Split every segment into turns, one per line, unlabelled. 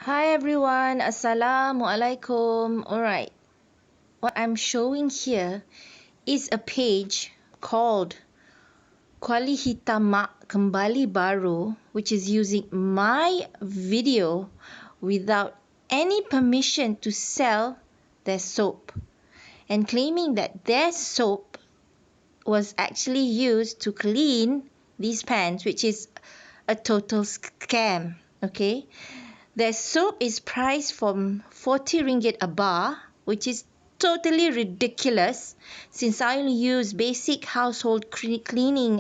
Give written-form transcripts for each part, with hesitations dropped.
Hi everyone, Assalamualaikum. Alright, what I'm showing here is a page called Kuali Hitam Mak Kembali Baru, which is using my video without any permission to sell their soap and claiming that their soap was actually used to clean these pans, which is a total scam. Okay, their soap is priced from 40 ringgit a bar, which is totally ridiculous since I only use basic household cleaning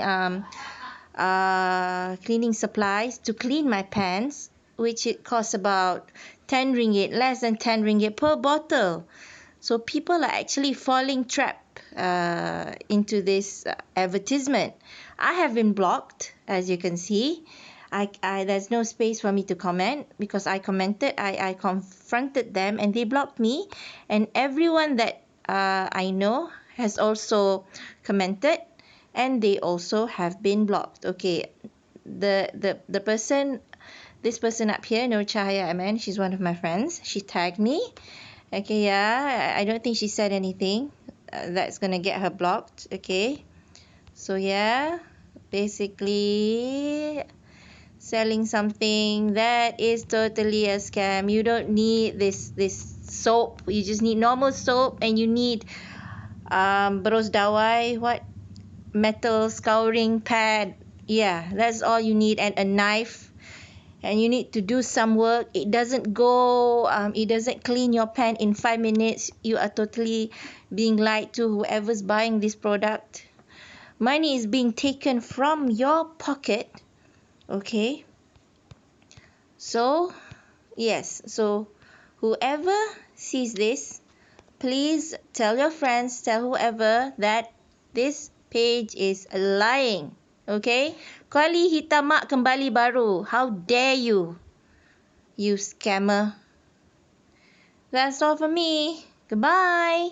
cleaning supplies to clean my pans, which it costs about 10 ringgit, less than 10 ringgit per bottle. So people are actually falling trap into this advertisement. I have been blocked, as you can see. There's no space for me to comment because I commented, I confronted them and they blocked me. And everyone that I know has also commented and they also have been blocked. Okay, the person, this person up here, Nur Cahaya Aman, she's one of my friends. She tagged me. Okay, yeah, I don't think she said anything that's gonna get her blocked. Okay, so yeah, basically selling something that is totally a scam. You don't need this soap. You just need normal soap, and you need berus dawai, what, metal scouring pad. Yeah, that's all you need, and a knife. And you need to do some work. It doesn't go, it doesn't clean your pan in 5 minutes. You are totally being lied to, whoever's buying this product. Money is being taken from your pocket. Okay. So, yes. So, whoever sees this, please tell your friends, tell whoever that this page is lying. Okay. Kuali Hitam Mak Kembali Baru. How dare you? You scammer. That's all for me. Goodbye.